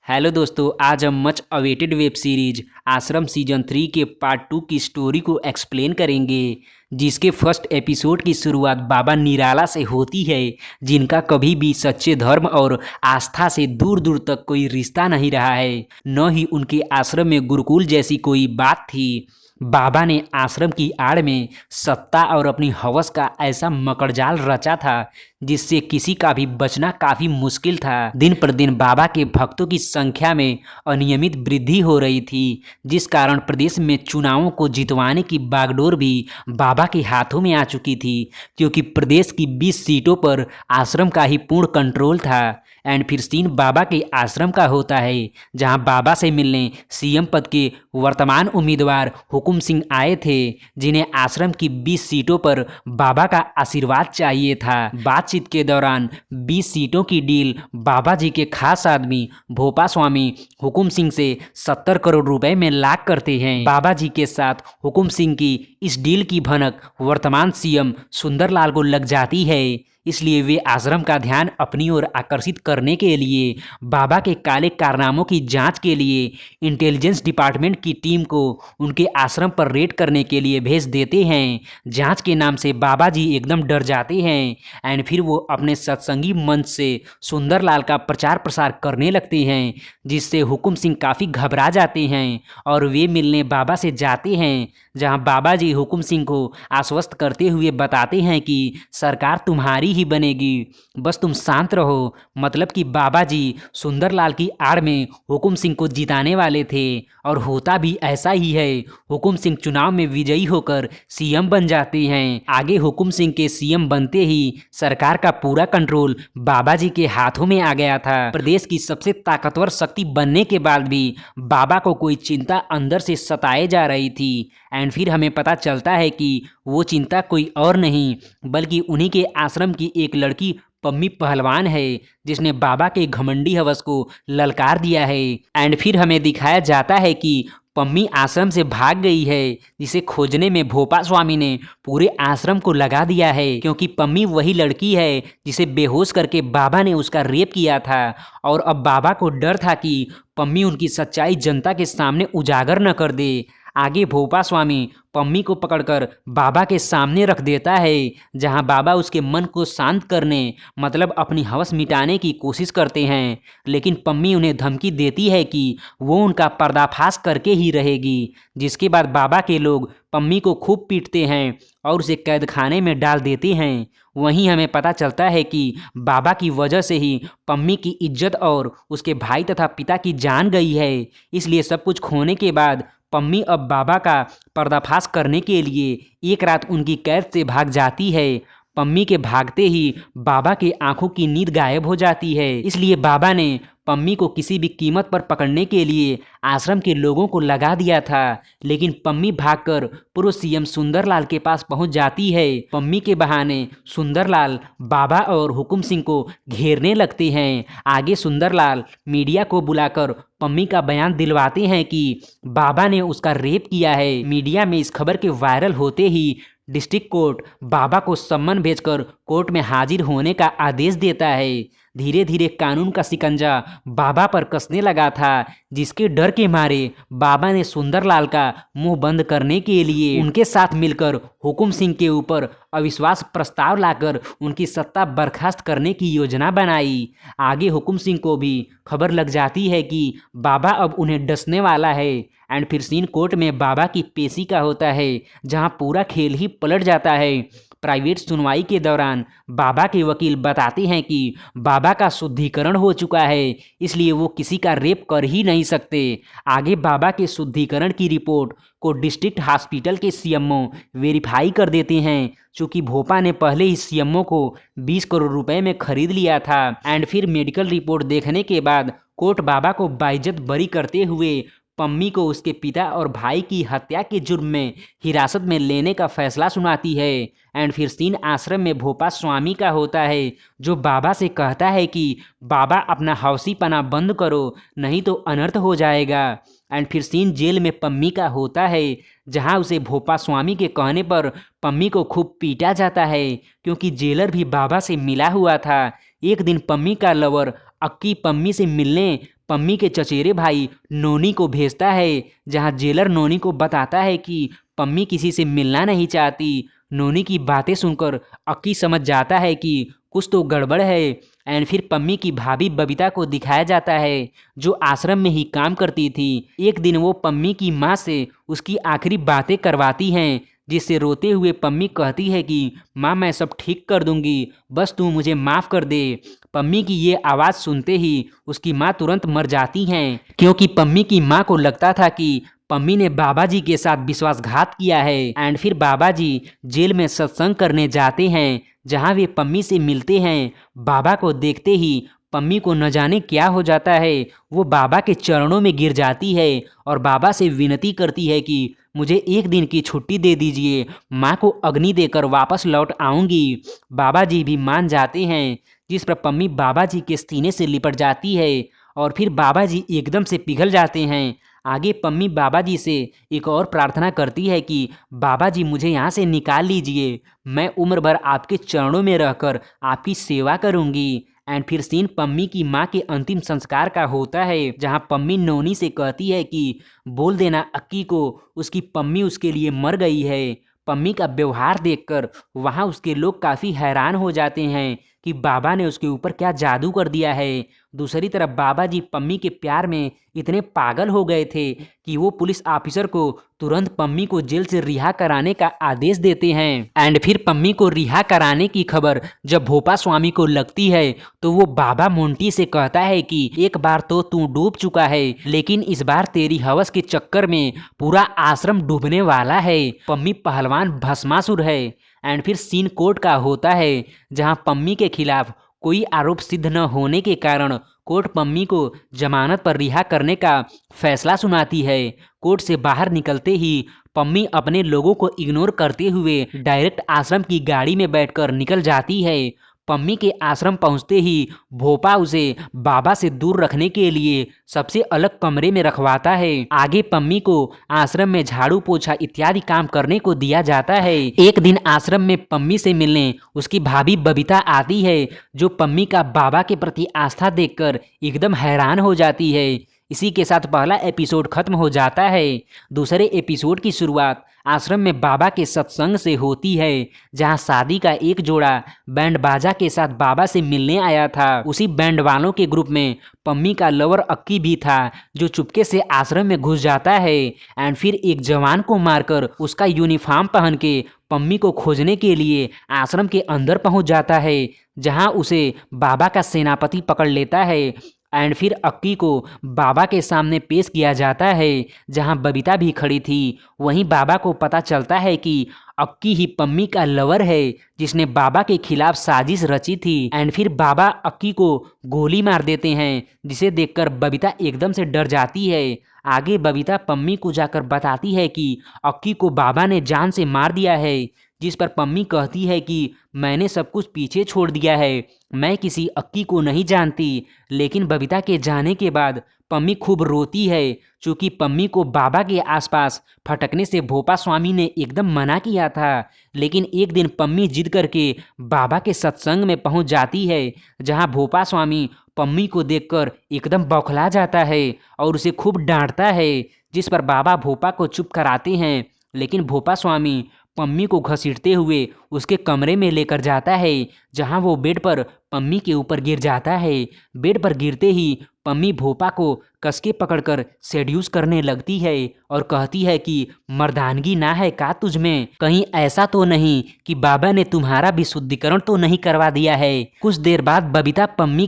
Hello दोस्तों, आज हम मच अवेटेड वेब सीरीज आश्रम सीजन 3 के पार्ट 2 की स्टोरी को एक्सप्लेन करेंगे, जिसके फर्स्ट एपिसोड की शुरुआत बाबा निराला से होती है, जिनका कभी भी सच्चे धर्म और आस्था से दूर दूर तक कोई रिश्ता नहीं रहा है। न ही उनके आश्रम में गुरुकुल जैसी कोई बात थी। बाबा ने आश्रम की आड़ में सत्ता और अपनी हवस का ऐसा मकड़जाल रचा था जिससे किसी का भी बचना काफी मुश्किल था। दिन पर दिन बाबा के भक्तों की संख्या में अनियमित वृद्धि हो रही थी, जिस कारण प्रदेश में चुनावों को जितवाने की बागडोर भी बाबा के हाथों में आ चुकी थी, क्योंकि प्रदेश की 20 सीटों पर आश्रम का ही पूर्ण कंट्रोल था। एंड फिर सीन बाबा के आश्रम का होता है, जहां बाबा से मिलने सीएम पद के वर्तमान उम्मीदवार हुकुम सिंह आए थे, जिन्हें आश्रम की 20 सीटों पर बाबा का आशीर्वाद चाहिए था। बातचीत के दौरान 20 सीटों की डील बाबा जी के खास आदमी भोपा स्वामी हुकुम सिंह से 70 करोड़ रुपए में लाक करते हैं। बाबा जी के साथ हुकुम सिंह की इस डील की भनक वर्तमान सीएम सुंदरलाल को लग जाती है, इसलिए वे आश्रम का ध्यान अपनी ओर आकर्षित करने के लिए बाबा के काले कारनामों की जांच के लिए इंटेलिजेंस डिपार्टमेंट की टीम को उनके आश्रम पर रेड करने के लिए भेज देते हैं। जांच के नाम से बाबा जी एकदम डर जाते हैं एंड फिर वो अपने सत्संगी मंच से सुंदरलाल का प्रचार प्रसार करने लगते हैं, जिससे हुकुम सिंह काफ़ी घबरा जाते हैं और वे मिलने बाबा से जाते हैं, जहां बाबा जी हुकुम सिंह को आश्वस्त करते हुए बताते हैं कि सरकार तुम्हारी ही बनेगी, बस तुम शांत रहो। मतलब कि बाबा जी सुंदरलाल की आड़ में हुकुम सिंह को जिताने वाले थे और होता भी ऐसा ही है। हुकुम सिंह चुनाव में विजयी होकर सीएम बन जाते हैं। आगे हुकुम सिंह के सीएम बनते ही सरकार का पूरा कंट्रोल बाबा जी के हाथों में आ गया था। प्रदेश की सबसे ताकतवर शक्ति बनने के बाद भी बाबा को कोई चिंता अंदर से सताए जा रही थी। एंड फिर हमें पता चलता है कि वो चिंता कोई और नहीं बल्कि उन्हीं के आश्रम की एक लड़की पम्मी पहलवान है, जिसने बाबा के घमंडी हवस को ललकार दिया है। एंड फिर हमें दिखाया जाता है कि पम्मी आश्रम से भाग गई है, जिसे खोजने में भोपा स्वामी ने पूरे आश्रम को लगा दिया है, क्योंकि पम्मी वही लड़की है जिसे बेहोश करके बाबा ने उसका रेप किया था। और अब बाबा को डर था कि पम्मी उनकी सच्चाई जनता के सामने उजागर न कर दे। आगे भोपा स्वामी पम्मी को पकड़कर बाबा के सामने रख देता है, जहां बाबा उसके मन को शांत करने मतलब अपनी हवस मिटाने की कोशिश करते हैं, लेकिन पम्मी उन्हें धमकी देती है कि वो उनका पर्दाफाश करके ही रहेगी। जिसके बाद बाबा के लोग पम्मी को खूब पीटते हैं और उसे कैद खाने में डाल देते हैं। वहीं हमें पता चलता है कि बाबा की वजह से ही पम्मी की इज्जत और उसके भाई तथा पिता की जान गई है। इसलिए सब कुछ खोने के बाद पम्मी अब बाबा का पर्दाफाश करने के लिए एक रात उनकी कैद से भाग जाती है। पम्मी के भागते ही बाबा के आंखों की नींद गायब हो जाती है, इसलिए बाबा ने पम्मी को किसी भी कीमत पर पकड़ने के लिए आश्रम के लोगों को लगा दिया था। लेकिन पम्मी भागकर पूर्व सीएम सुंदरलाल के पास पहुंच जाती है। पम्मी के बहाने सुंदरलाल बाबा और हुकुम सिंह को घेरने लगते हैं। आगे सुंदरलाल मीडिया को बुलाकर पम्मी का बयान दिलवाते हैं कि बाबा ने उसका रेप किया है। मीडिया में इस खबर के वायरल होते ही डिस्ट्रिक्ट कोर्ट बाबा को सम्मन भेजकर कोर्ट में हाजिर होने का आदेश देता है। धीरे धीरे कानून का शिकंजा बाबा पर कसने लगा था, जिसके डर के मारे बाबा ने सुंदरलाल का मुंह बंद करने के लिए उनके साथ मिलकर हुकुम सिंह के ऊपर अविश्वास प्रस्ताव लाकर उनकी सत्ता बर्खास्त करने की योजना बनाई। आगे हुकुम सिंह को भी खबर लग जाती है कि बाबा अब उन्हें डसने वाला है। एंड फिर सीन कोर्ट में बाबा की पेशी का होता है, जहां पूरा खेल ही पलट जाता है। प्राइवेट सुनवाई के दौरान बाबा के वकील बताते हैं कि बाबा का शुद्धिकरण हो चुका है, इसलिए वो किसी का रेप कर ही नहीं सकते। आगे बाबा के शुद्धिकरण की रिपोर्ट को डिस्ट्रिक्ट हॉस्पिटल के सीएमओ वेरीफाई कर देते हैं, चूँकि भोपा ने पहले ही सीएमओ को 20 करोड़ रुपए में खरीद लिया था। एंड फिर मेडिकल रिपोर्ट देखने के बाद कोर्ट बाबा को बाइज्जत बरी करते हुए पम्मी को उसके पिता और भाई की हत्या के जुर्म में हिरासत में लेने का फैसला सुनाती है। एंड फिर सीन आश्रम में भोपा स्वामी का होता है, जो बाबा से कहता है कि बाबा अपना हौसीपना बंद करो, नहीं तो अनर्थ हो जाएगा। एंड फिर सीन जेल में पम्मी का होता है, जहां उसे भोपा स्वामी के कहने पर पम्मी को खूब पीटा जाता है, क्योंकि जेलर भी बाबा से मिला हुआ था। एक दिन पम्मी का लवर अक्की पम्मी से मिलने पम्मी के चचेरे भाई नोनी को भेजता है, जहां जेलर नोनी को बताता है कि पम्मी किसी से मिलना नहीं चाहती। नोनी की बातें सुनकर अक्की समझ जाता है कि कुछ तो गड़बड़ है। एंड फिर पम्मी की भाभी बबीता को दिखाया जाता है, जो आश्रम में ही काम करती थी। एक दिन वो पम्मी की माँ से उसकी आखिरी बातें करवाती हैं, जिससे रोते हुए पम्मी कहती है कि माँ मैं सब ठीक कर दूंगी, बस तू मुझे माफ़ कर दे। पम्मी की ये आवाज़ सुनते ही उसकी माँ तुरंत मर जाती हैं, क्योंकि पम्मी की माँ को लगता था कि पम्मी ने बाबा जी के साथ विश्वासघात किया है। एंड फिर बाबा जी जेल में सत्संग करने जाते हैं, जहाँ वे पम्मी से मिलते हैं। बाबा को देखते ही पम्मी को न जाने क्या हो जाता है, वो बाबा के चरणों में गिर जाती है और बाबा से विनती करती है कि मुझे एक दिन की छुट्टी दे दीजिए, माँ को अग्नि देकर वापस लौट आऊँगी। बाबा जी भी मान जाते हैं, जिस पर पम्मी बाबा जी के सीने से लिपट जाती है और फिर बाबा जी एकदम से पिघल जाते हैं। आगे पम्मी बाबा जी से एक और प्रार्थना करती है कि बाबा जी मुझे यहाँ से निकाल लीजिए, मैं उम्र भर आपके चरणों में रहकर आपकी सेवा करूँगी। एंड फिर सीन पम्मी की माँ के अंतिम संस्कार का होता है, जहाँ पम्मी नोनी से कहती है कि बोल देना अक्की को उसकी पम्मी उसके लिए मर गई है। पम्मी का व्यवहार देखकर वहाँ उसके लोग काफ़ी हैरान हो जाते हैं कि बाबा ने उसके ऊपर क्या जादू कर दिया है। दूसरी तरफ बाबा जी पम्मी के प्यार में इतने पागल हो गए थे कि वो पुलिस ऑफिसर को तुरंत पम्मी को जेल से रिहा कराने का आदेश देते हैं। एंड फिर पम्मी को रिहा कराने की खबर जब भोपा स्वामी को लगती है, तो वो बाबा मोंटी से कहता है कि एक बार तो तू डूब चुका है, लेकिन इस बार तेरी हवस के चक्कर में पूरा आश्रम डूबने वाला है। पम्मी पहलवान भस्मासुर है। एंड फिर सीन कोर्ट का होता है, जहां पम्मी के खिलाफ कोई आरोप सिद्ध न होने के कारण कोर्ट पम्मी को जमानत पर रिहा करने का फैसला सुनाती है। कोर्ट से बाहर निकलते ही पम्मी अपने लोगों को इग्नोर करते हुए डायरेक्ट आश्रम की गाड़ी में बैठकर निकल जाती है। पम्मी के आश्रम पहुंचते ही भोपा उसे बाबा से दूर रखने के लिए सबसे अलग कमरे में रखवाता है। आगे पम्मी को आश्रम में झाड़ू पोछा इत्यादि काम करने को दिया जाता है। एक दिन आश्रम में पम्मी से मिलने उसकी भाभी बबीता आती है, जो पम्मी का बाबा के प्रति आस्था देखकर एकदम हैरान हो जाती है। इसी के साथ पहला एपिसोड खत्म हो जाता है। दूसरे एपिसोड की शुरुआत आश्रम में बाबा के सत्संग से होती है, जहां शादी का एक जोड़ा बैंड बाजा के साथ बाबा से मिलने आया था। उसी बैंड वालों के ग्रुप में पम्मी का लवर अक्की भी था, जो चुपके से आश्रम में घुस जाता है एंड फिर एक जवान को मारकर उसका यूनिफॉर्म पहन के पम्मी को खोजने के लिए आश्रम के अंदर पहुंच जाता है, जहां उसे बाबा का सेनापति पकड़ लेता है। एंड फिर अक्की को बाबा के सामने पेश किया जाता है, जहां बबीता भी खड़ी थी। वहीं बाबा को पता चलता है कि अक्की ही पम्मी का लवर है, जिसने बाबा के खिलाफ साजिश रची थी। एंड फिर बाबा अक्की को गोली मार देते हैं, जिसे देखकर बबीता एकदम से डर जाती है। आगे बबीता पम्मी को जाकर बताती है कि अक्की को बाबा ने जान से मार दिया है, जिस पर पम्मी कहती है कि मैंने सब कुछ पीछे छोड़ दिया है, मैं किसी अक्की को नहीं जानती। लेकिन बबीता के जाने के बाद पम्मी खूब रोती है, चूँकि पम्मी को बाबा के आसपास फटकने से भोपा स्वामी ने एकदम मना किया था। लेकिन एक दिन पम्मी जिद करके बाबा के सत्संग में पहुंच जाती है, जहां भोपा स्वामी पम्मी को देखकर एकदम बौखला जाता है और उसे खूब डांटता है, जिस पर बाबा भोपा को चुप कराते हैं। लेकिन भोपा स्वामी पम्मी को घसीटते हुए उसके कमरे में लेकर जाता है, जहां वो बेड पर पम्मी के ऊपर गिर जाता है। बेड पर गिरते ही पम्मी भोपा को कसके पकड़कर सेड्यूस करने लगती है और कहती है कि मर्दानगी ना है का तुझ में, कहीं ऐसा तो नहीं कि बाबा ने तुम्हारा भी शुद्धिकरण तो नहीं करवा दिया है। कुछ देर बाद बबीता पम्मी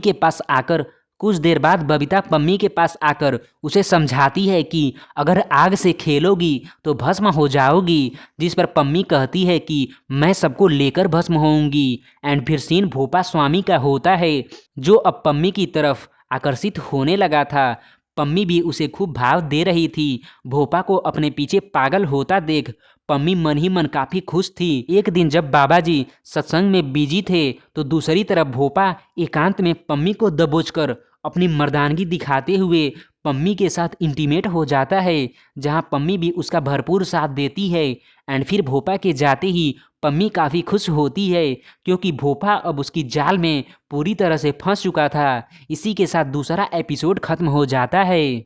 के पास आकर उसे समझाती है कि अगर आग से खेलोगी तो भस्म हो जाओगी, जिस पर पम्मी कहती है कि मैं सबको लेकर भस्म होऊंगी। एंड फिर सीन भोपा स्वामी का होता है, जो अब पम्मी की तरफ आकर्षित होने लगा था। पम्मी भी उसे खूब भाव दे रही थी। भोपा को अपने पीछे पागल होता देख पम्मी मन ही मन काफ़ी खुश थी। एक दिन जब बाबा जी सत्संग में बिजी थे, तो दूसरी तरफ भोपा एकांत में पम्मी को दबोचकर अपनी मर्दानगी दिखाते हुए पम्मी के साथ इंटीमेट हो जाता है, जहां पम्मी भी उसका भरपूर साथ देती है। एंड फिर भोपा के जाते ही पम्मी काफ़ी खुश होती है, क्योंकि भोपा अब उसकी जाल में पूरी तरह से फंस चुका था। इसी के साथ दूसरा एपिसोड खत्म हो जाता है।